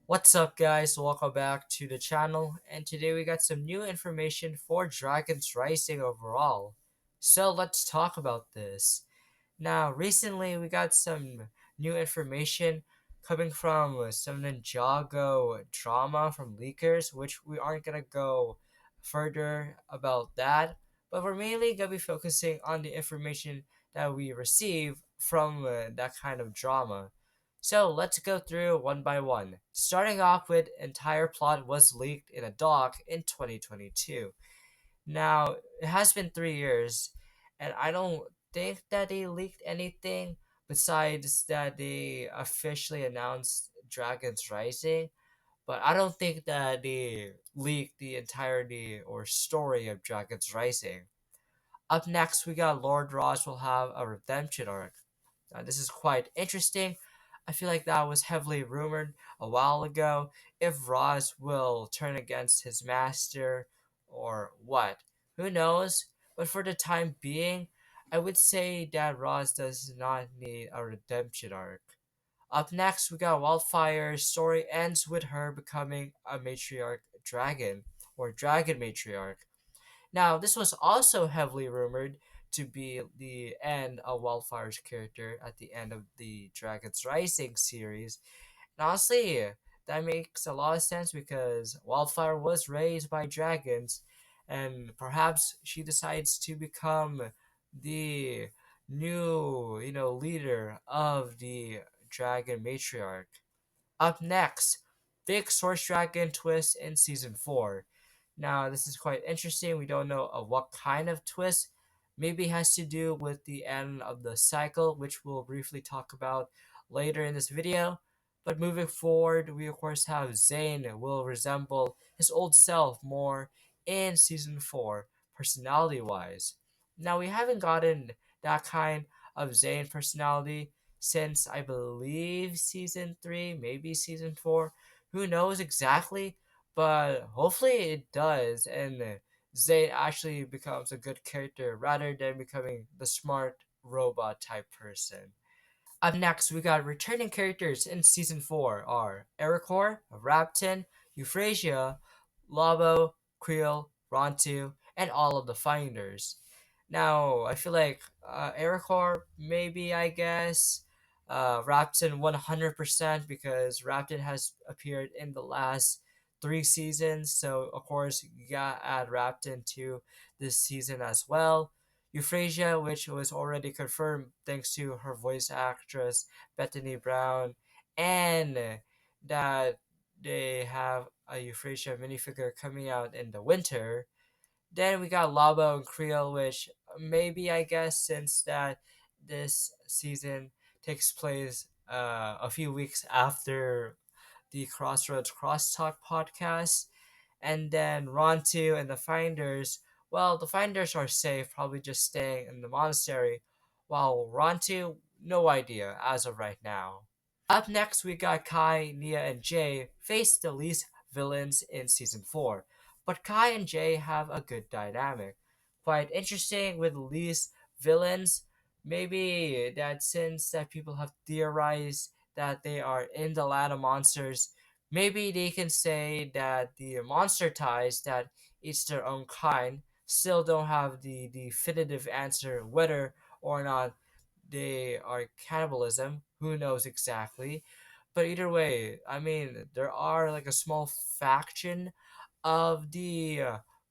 What's up, guys? Welcome back to the channel, and today we got some new information for Dragons Rising overall. So let's talk about this. Now, recently we got some new information coming from some Ninjago drama from leakers, which we aren't gonna go further about that, but we're mainly gonna be focusing on the information that we receive from that kind of drama. So let's go through one by one. Starting off with entire plot was leaked in a doc in 2022. Now, it has been 3 years, and I don't think that they leaked anything besides that they officially announced Dragons Rising. But I don't think that they leaked the entirety or story of Dragons Rising. Up next, we got Lord Ross will have a redemption arc. Now, this is quite interesting. I feel like that was heavily rumored a while ago. If Ross will turn against his master or what, who knows? But for the time being, I would say that Ross does not need a redemption arc. Up next, we got Wildfire's story ends with her becoming a matriarch dragon, or dragon matriarch. Now, this was also heavily rumored to be the end of Wildfire's character at the end of the Dragons Rising series. And honestly, that makes a lot of sense because Wildfire was raised by dragons, and perhaps she decides to become the new, leader of the dragon matriarch. Up next, big Source Dragon twist in season 4. Now, this is quite interesting. We don't know what kind of twist. Maybe it has to do with the end of the cycle, which we'll briefly talk about later in this video. But moving forward, we of course have Zane will resemble his old self more in season 4, personality wise. Now, we haven't gotten that kind of Zane personality since I believe season 3, maybe season 4. Who knows exactly? But hopefully it does, and Zane actually becomes a good character rather than becoming the smart robot type person. Up next, we got returning characters in season 4 are Ericor, Raptin, Euphrasia, Lobo, Creel, Rontu, and all of the Finders. Now, I feel like Ericor, maybe, I guess. Raptin 100% because Raptin has appeared in the last 3 seasons, so of course, you gotta add Raptin to this season as well. Euphrasia, which was already confirmed thanks to her voice actress Bethany Brown, and that they have a Euphrasia minifigure coming out in the winter. Then we got Labo and Creel, which maybe I guess since that this season takes place a few weeks after the Crossroads Crosstalk podcast, and then Rontu and the Finders. Well, the Finders are safe, probably just staying in the monastery, while Rontu, no idea as of right now. Up next, we got Kai, Nia, and Jay face the least villains in season 4. But Kai and Jay have a good dynamic. Quite interesting with least villains. Maybe that since that people have theorized that they are in the land of monsters, maybe they can say that the monster ties that eats their own kind still don't have the definitive answer whether or not they are cannibalism. Who knows exactly? But either way, I mean, there are like a small faction of the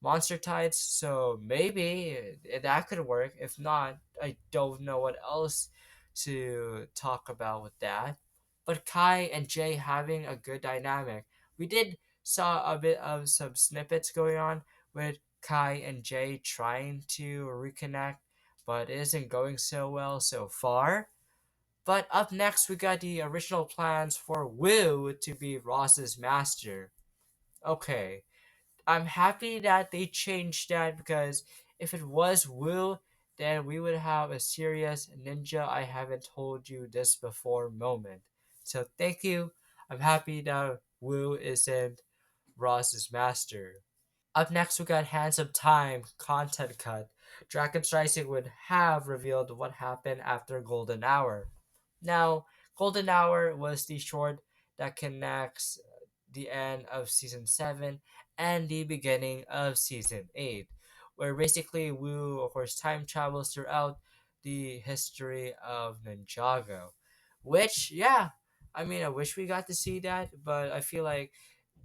monster tides, so maybe that could work. If not, I don't know what else to talk about with that. But Kai and Jay having a good dynamic. We did saw a bit of some snippets going on with Kai and Jay trying to reconnect, but it isn't going so well so far. But up next, we got the original plans for Wu to be Ross's master. Okay, I'm happy that they changed that because if it was Wu, then we would have a serious ninja I haven't told you this before moment. So thank you. I'm happy that Wu isn't Ross's master. Up next, we got Hands of Time content cut. Dragon's Rising would have revealed what happened after Golden Hour. Now, Golden Hour was the short that connects the end of season 7 and the beginning of season 8, where basically Wu, of course, time travels throughout the history of Ninjago. Which, yeah, I mean, I wish we got to see that, but I feel like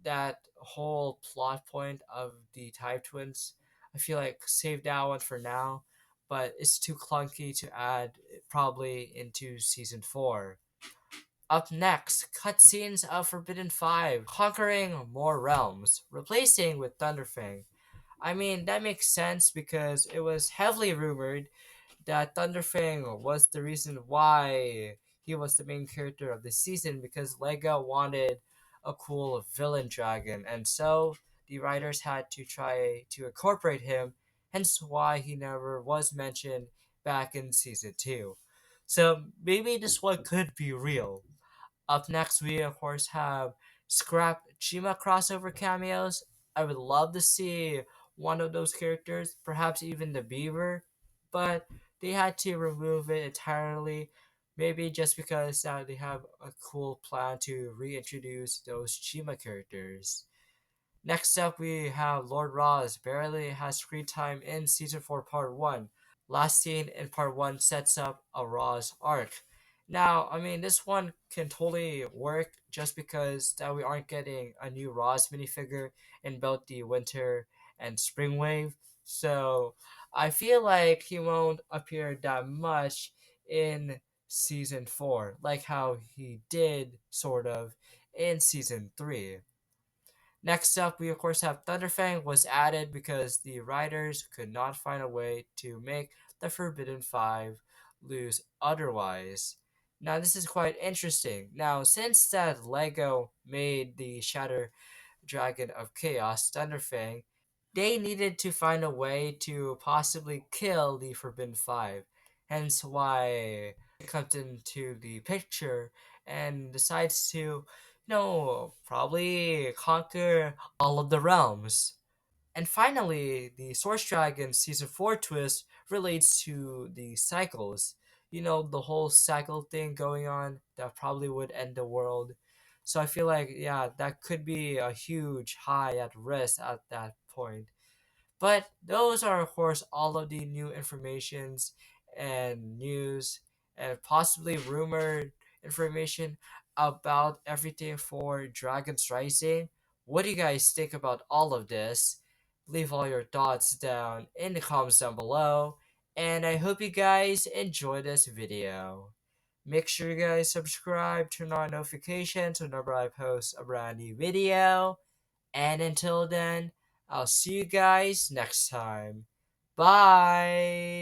that whole plot point of the Type Twins, I feel like save that one for now, but it's too clunky to add probably into season 4. Up next, cutscenes of Forbidden 5, conquering more realms, replacing with Thunderfang. I mean, that makes sense because it was heavily rumored that Thunderfang was the reason why he was the main character of the season, because Lego wanted a cool villain dragon, and so the writers had to try to incorporate him, hence why he never was mentioned back in season 2. So maybe this one could be real. Up next, we of course have Scrap Chima crossover cameos. I would love to see one of those characters, perhaps even the Beaver, but they had to remove it entirely. Maybe just because they have a cool plan to reintroduce those Chima characters. Next up, we have Lord Roz barely has screen time in Season 4, Part 1. Last scene in Part 1 sets up a Roz arc. Now, I mean, this one can totally work just because that we aren't getting a new Roz minifigure in both the Winter and Spring Wave. So, I feel like he won't appear that much in Season 4, like how he did, sort of, in Season 3. Next up, we of course have Thunderfang was added because the writers could not find a way to make the Forbidden Five lose otherwise. Now, this is quite interesting. Now, since that Lego made the Shatter Dragon of Chaos, Thunderfang, they needed to find a way to possibly kill the Forbidden Five. Hence why it comes into the picture and decides to, probably conquer all of the realms. And finally, the Source Dragon Season 4 twist relates to the cycles. The whole cycle thing going on that probably would end the world. So I feel like, yeah, that could be a huge high at risk at that point. But those are, of course, all of the new informations and news and possibly rumored information about everything for Dragon's Rising. What do you guys think about all of this? Leave all your thoughts down in the comments down below. And I hope you guys enjoy this video. Make sure you guys subscribe, turn on notifications whenever I post a brand new video. And until then, I'll see you guys next time. Bye!